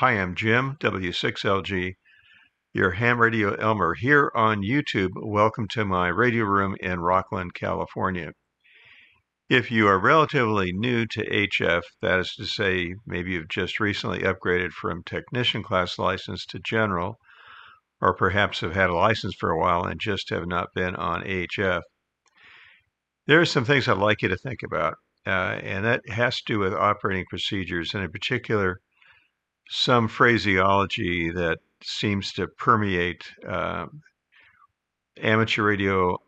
Hi, I'm Jim W6LG, your ham radio Elmer here on YouTube. Welcome to my radio room in Rockland, California. If you are relatively new to HF, that is to say, maybe you've just recently upgraded from technician class license to general, or perhaps have had a license for a while and just have not been on HF, there are some things I'd like you to think about, and that has to do with operating procedures, and in particular, some phraseology that seems to permeate amateur radio,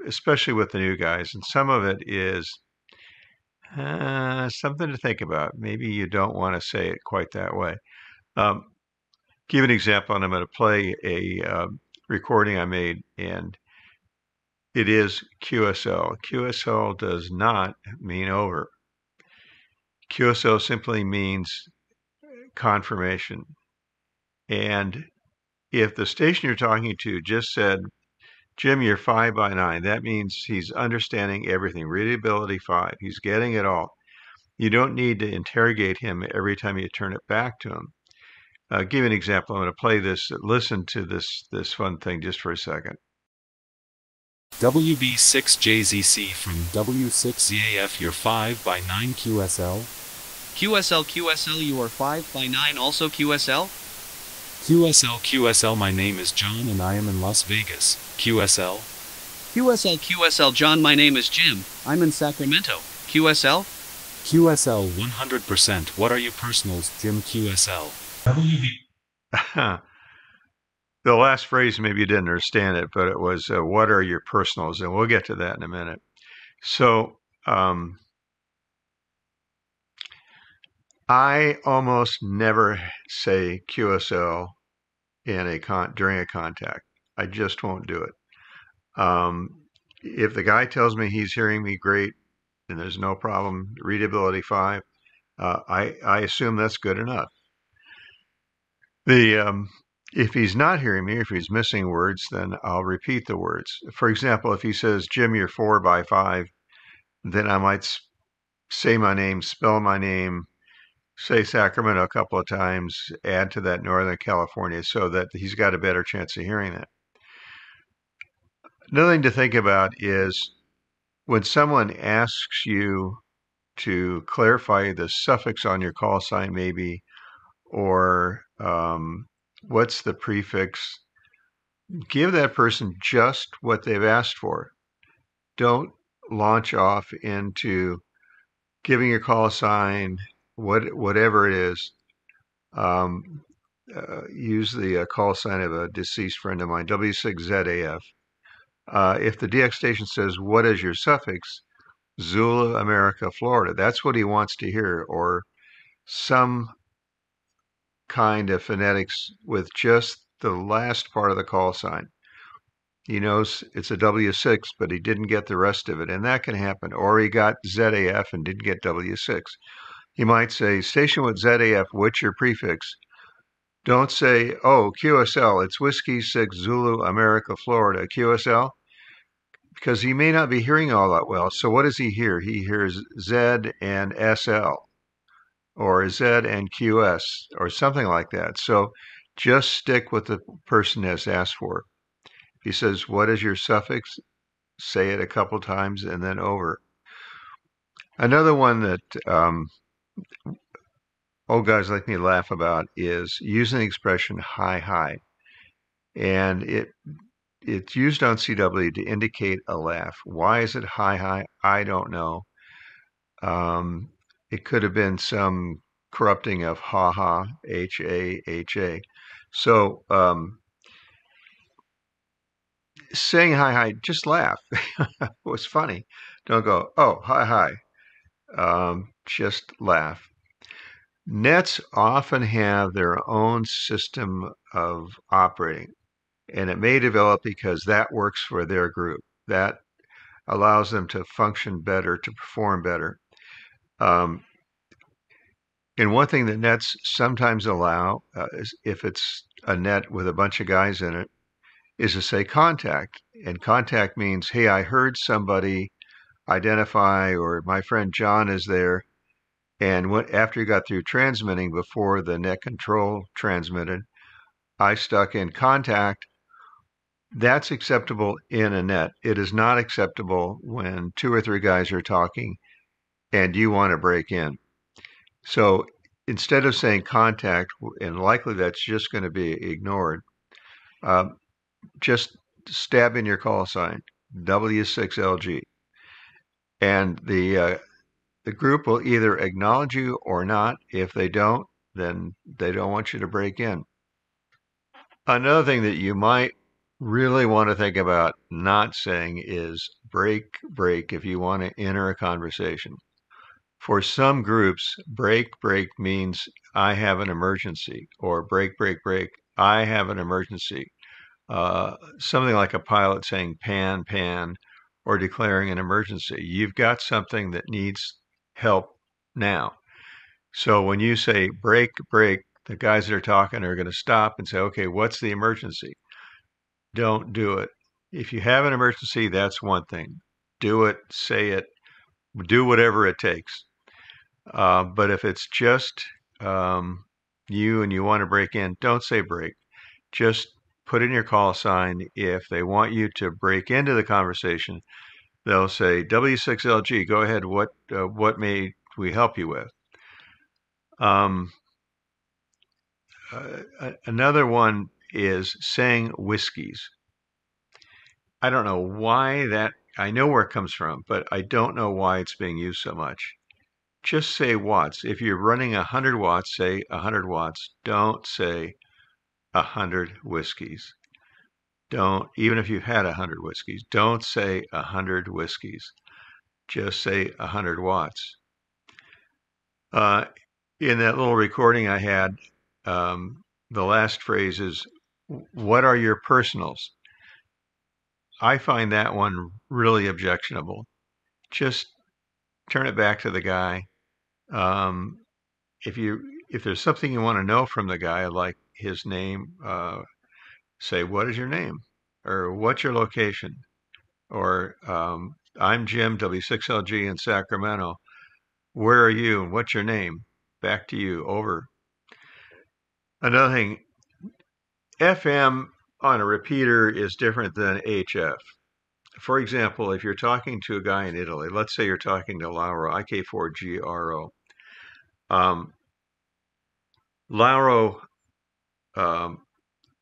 especially with the new guys. And some of it is something to think about. Maybe you don't want to say it quite that way. Give an example, and I'm going to play a recording I made, and it is QSL. QSL does not mean over. QSL simply means confirmation. And if the station you're talking to just said, Jim, you're 5x9, that means he's understanding everything. Readability 5. He's getting it all. You don't need to interrogate him every time you turn it back to him. Give you an example. I'm going to play this. Listen to this fun thing just for a second. WB6JZC from W6ZAF, you're 5x9 QSL. QSL QSL, you are 5x9 also QSL? QSL QSL, my name is John and I am in Las Vegas. QSL. QSL QSL, John, my name is Jim. I'm in Sacramento. QSL? QSL 100%. What are your personals, Jim QSL? WB. The last phrase, maybe you didn't understand it, but it was, what are your personals? And we'll get to that in a minute. So, I almost never say QSL during a contact. I just won't do it. If the guy tells me he's hearing me great and there's no problem, readability 5, I assume that's good enough. If he's not hearing me, if he's missing words, then I'll repeat the words. For example, if he says, Jim, you're 4x5, then I might say my name, spell my name, say Sacramento a couple of times, add to that Northern California so that he's got a better chance of hearing that. Another thing to think about is when someone asks you to clarify the suffix on your call sign maybe, or what's the prefix, give that person just what they've asked for. Don't launch off into giving your call sign, whatever it is. Use the call sign of a deceased friend of mine, W6ZAF. If the DX station says, what is your suffix? Zulu, America, Florida. That's what he wants to hear, or some kind of phonetics with just the last part of the call sign. He knows it's a W6, but he didn't get the rest of it, and that can happen. Or he got ZAF and didn't get W6. He might say, station with ZAF, what's your prefix? Don't say, oh, QSL, it's Whiskey 6 Zulu, America, Florida, QSL, because he may not be hearing all that well. So what does he hear? He hears Z and SL, or Z and QS, or something like that. So just stick with the person has asked for. If he says, what is your suffix? Say it a couple times and then over. Another one that old guys like me laugh about is using the expression high. And it's used on CW to indicate a laugh. Why is it high? I don't know. It could have been some corrupting of ha, H-A. So saying hi, just laugh. It was funny. Don't go, oh, hi. Just laugh. Nets often have their own system of operating, and it may develop because that works for their group. That allows them to function better, to perform better. And one thing that nets sometimes allow, is if it's a net with a bunch of guys in it, is to say contact. And contact means, hey, I heard somebody identify, or my friend John is there. And after you got through transmitting, before the net control transmitted, I stuck in contact. That's acceptable in a net. It is not acceptable when 2 or 3 guys are talking and you want to break in. So instead of saying contact, and likely that's just going to be ignored, just stab in your call sign, W6LG. And the group will either acknowledge you or not. If they don't, then they don't want you to break in. Another thing that you might really want to think about not saying is break, break if you want to enter a conversation. For some groups, break, break means I have an emergency, or break, break, break, I have an emergency. Something like a pilot saying pan, pan, or declaring an emergency. You've got something that needs help now. So when you say break, break, the guys that are talking are going to stop and say, okay, what's the emergency? Don't do it. If you have an emergency, that's one thing. Do it, say it, do whatever it takes. But if it's just you and you want to break in, don't say break. Just put in your call sign. If they want you to break into the conversation, they'll say W6LG. Go ahead. What may we help you with? Another one is saying whiskeys. I don't know why that. I know where it comes from, but I don't know why it's being used so much. Just say watts. If you're running 100 watts, say 100 watts. Don't say 100 whiskeys. Don't, even if you've had 100 whiskeys, don't say 100 whiskeys. Just say 100 watts. In that little recording I had, the last phrase is, what are your personals? I find that one really objectionable. Just turn it back to the guy. If there's something you want to know from the guy, like his name, say, what is your name? Or what's your location? Or I'm Jim W6LG in Sacramento. Where are you? And what's your name? Back to you. Over. Another thing, FM on a repeater is different than HF. For example, if you're talking to a guy in Italy, let's say you're talking to Lauro, IK4GRO. Lauro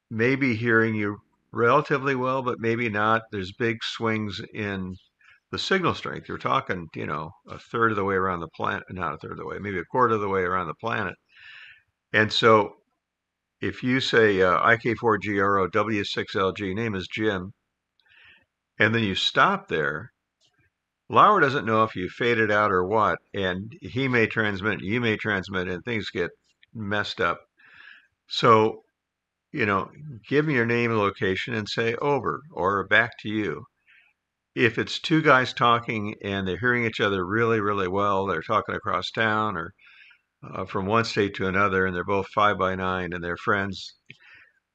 may be hearing you relatively well, but maybe not. There's big swings in the signal strength. You're talking, a third of the way around the planet, not a third of the way, maybe a quarter of the way around the planet. And so if you say IK4GRO W6LG, name is Jim, and then you stop there, Lauer doesn't know if you faded out or what, and he may transmit, you may transmit, and things get messed up. So, give me your name and location and say over or back to you. If it's 2 guys talking and they're hearing each other really, really well, they're talking across town or from one state to another, and they're both 5x9 and they're friends,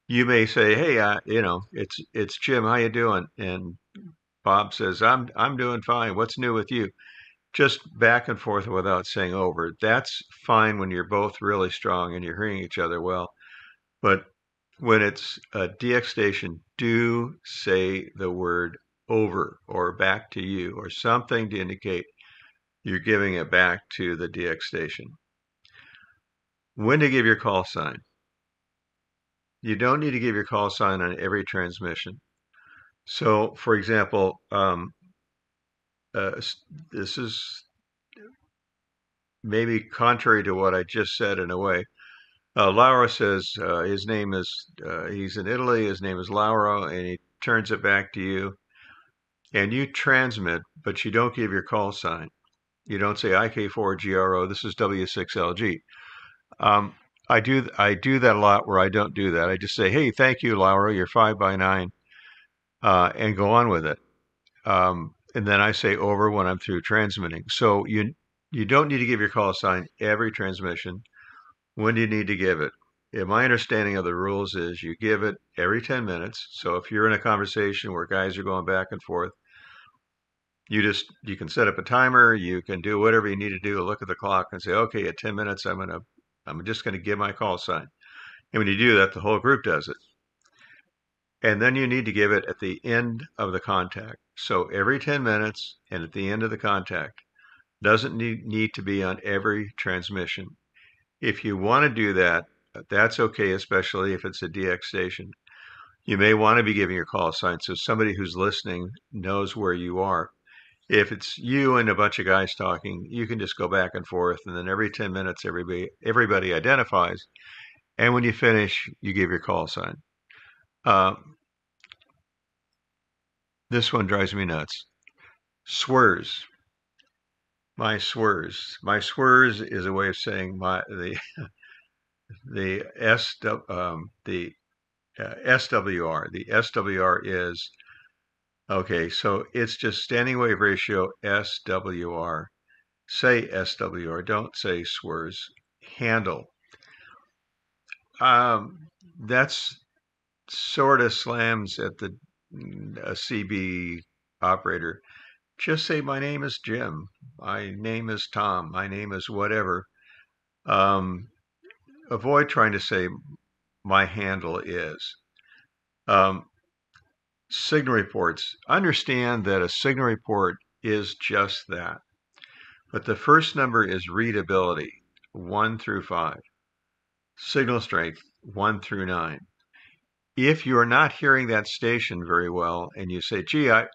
you may say, "Hey, it's Jim. How you doing?" And Bob says, "I'm doing fine. What's new with you?" Just back and forth without saying over. That's fine when you're both really strong and you're hearing each other well. But when it's a DX station, do say the word over or back to you or something to indicate you're giving it back to the DX station. When to give your call sign. You don't need to give your call sign on every transmission. So, for example, this is maybe contrary to what I just said in a way. Lauro says his name is, he's in Italy, his name is Lauro, and he turns it back to you. And you transmit, but you don't give your call sign. You don't say IK4GRO, this is W6LG. I do that a lot where I don't do that. I just say, hey, thank you, Lauro, you're 5x9, and go on with it. And then I say over when I'm through transmitting. So you don't need to give your call sign every transmission. When do you need to give it? My understanding of the rules is you give it every 10 minutes. So if you're in a conversation where guys are going back and forth, You can set up a timer. You can do whatever you need to do. Look at the clock and say, okay, at 10 minutes, I'm just going to give my call sign. And when you do that, the whole group does it. And then you need to give it at the end of the contact. So every 10 minutes and at the end of the contact. Doesn't need to be on every transmission. If you want to do that, that's okay, especially if it's a DX station. You may want to be giving your call sign so somebody who's listening knows where you are. If it's you and a bunch of guys talking, you can just go back and forth, and then every 10 minutes, everybody identifies. And when you finish, you give your call sign. This one drives me nuts. SWRS. My SWRS. My SWRS is a way of saying the SWR. The SWR is okay. So it's just standing wave ratio SWR. Say SWR. Don't say SWRS. Handle. That's sort of slams at the CB operator. Just say my name is Jim. My name is Tom. My name is whatever. Avoid trying to say my handle is. Signal reports. Understand that a signal report is just that. But the first number is readability, 1 through 5. Signal strength, 1 through 9. If you are not hearing that station very well and you say, gee, I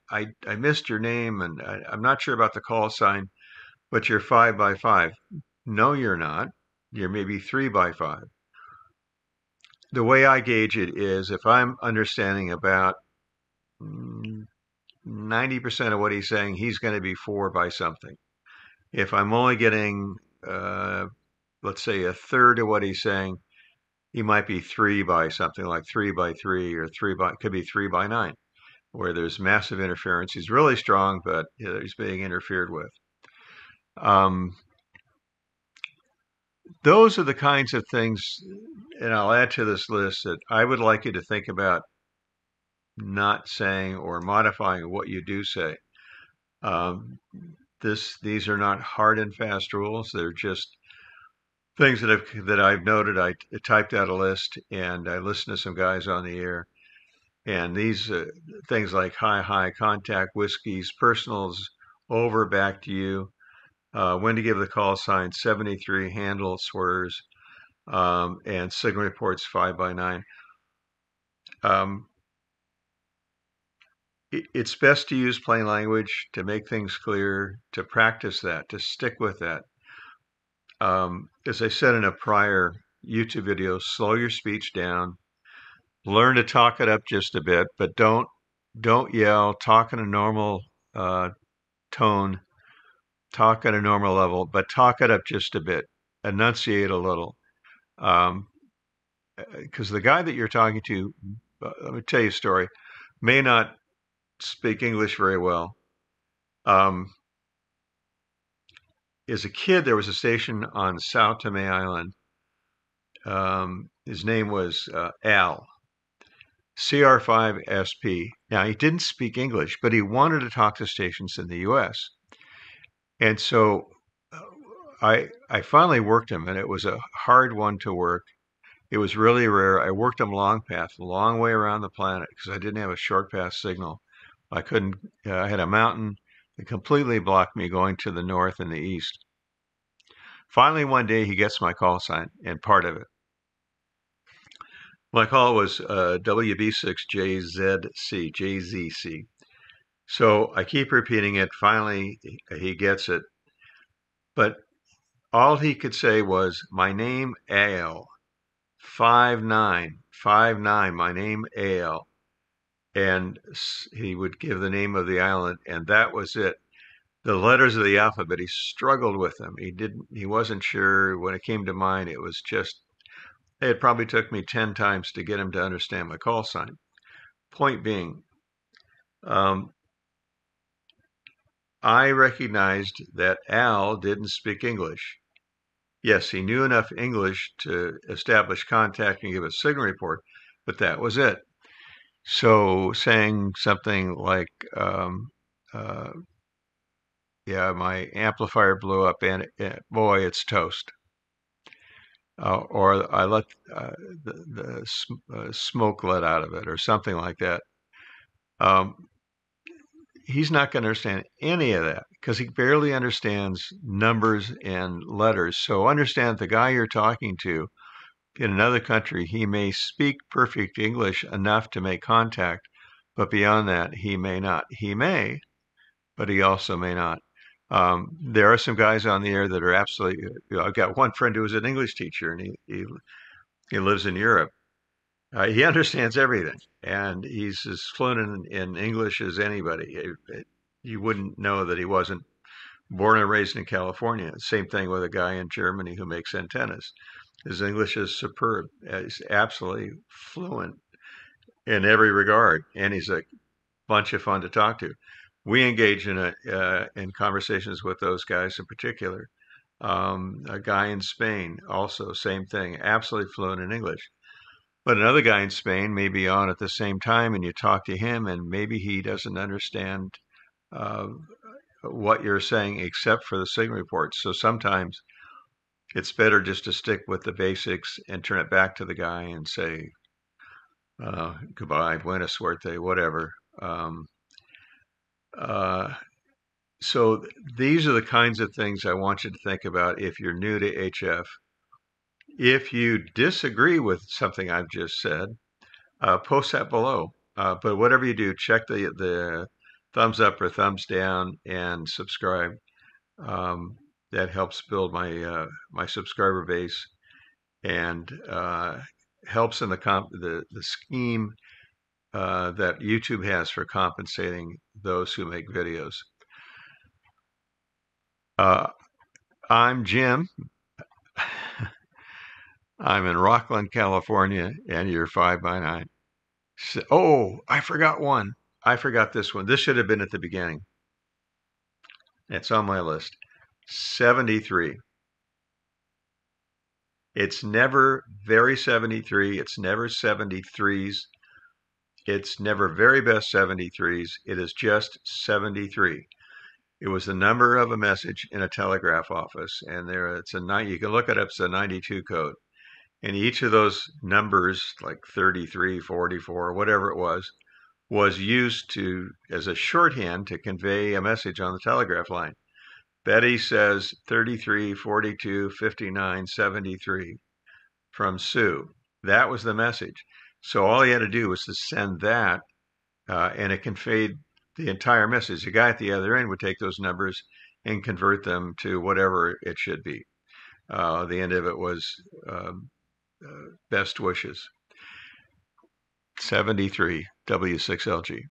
missed your name and I'm not sure about the call sign, but you're 5 by 5. No, you're not. You're maybe 3 by 5. The way I gauge it is if I'm understanding about 90% of what he's saying, he's going to be 4 by something. If I'm only getting, let's say, a third of what he's saying, he might be 3 by something like 3 by 3 or could be 3 by 9, where there's massive interference. He's really strong, but he's being interfered with. Those are the kinds of things, and I'll add to this list that I would like you to think about not saying or modifying what you do say. These are not hard and fast rules. They're just things that I've noted. I typed out a list and I listened to some guys on the air. And these things like high, contact, whiskeys, personals, over, back to you, when to give the call sign, 73, handle, SWRS, and signal reports 5 by 9. It's best to use plain language to make things clear, to practice that, to stick with that. As I said in a prior YouTube video, slow your speech down. Learn to talk it up just a bit, but don't yell. Talk in a normal tone. Talk at a normal level, but talk it up just a bit. Enunciate a little. Because the guy that you're talking to, let me tell you a story, may not speak English very well. As a kid, there was a station on Sao Tome Island. His name was Al, CR5SP. Now, he didn't speak English, but he wanted to talk to stations in the U.S. And so I finally worked him, and it was a hard one to work. It was really rare. I worked him long path, a long way around the planet, because I didn't have a short path signal. I couldn't, I had a mountain that completely blocked me going to the north and the east. Finally, one day, he gets my call sign and part of it. My call was WB6JZC. So I keep repeating it. Finally, he gets it. But all he could say was, my name, Al. 5959, my name, Al. And he would give the name of the island, and that was it. The letters of the alphabet, he struggled with them. He wasn't sure. When it came to mind, it was just, it probably took me 10 times to get him to understand my call sign. Point being, I recognized that Al didn't speak English. Yes, he knew enough English to establish contact and give a signal report, but that was it. So saying something like, yeah, my amplifier blew up and boy, it's toast. Or I let the smoke let out of it or something like that. Um, he's not going to understand any of that because he barely understands numbers and letters. So understand the guy you're talking to in another country, he may speak perfect English enough to make contact, but beyond that, he may not. He may, but he also may not. There are some guys on the air that are absolutely. I've got one friend who was an English teacher, and he lives in Europe. He understands everything, and he's as fluent in English as anybody. You wouldn't know that he wasn't born and raised in California. Same thing with a guy in Germany who makes antennas. His English is superb. He's absolutely fluent in every regard, and he's a bunch of fun to talk to. We engage in conversations with those guys in particular. A guy in Spain, also same thing, absolutely fluent in English. But another guy in Spain may be on at the same time, and you talk to him, and maybe he doesn't understand uh, what you're saying except for the signal reports. So sometimes it's better just to stick with the basics and turn it back to the guy and say, goodbye, buena suerte, whatever. Uh, so these are the kinds of things I want you to think about if you're new to HF. If you disagree with something I've just said, post that below. But whatever you do, check the thumbs up or thumbs down and subscribe. That helps build my subscriber base and helps in the scheme that YouTube has for compensating those who make videos. I'm Jim. I'm in Rockland, California, and you're 5x9. Oh, I forgot one. I forgot this one. This should have been at the beginning. It's on my list. 73. It's never very 73. It's never 73's. It's never very best 73's. It is just 73. It was the number of a message in a telegraph office, and it's a nine. You can look it up. It's a 92 code, and each of those numbers, like 33, 44, whatever it was used as a shorthand to convey a message on the telegraph line. Betty says 33, 42, 59, 73 from Sue. That was the message. So all he had to do was to send that, and it conveyed the entire message. The guy at the other end would take those numbers and convert them to whatever it should be. The end of it was best wishes. 73 W6LG.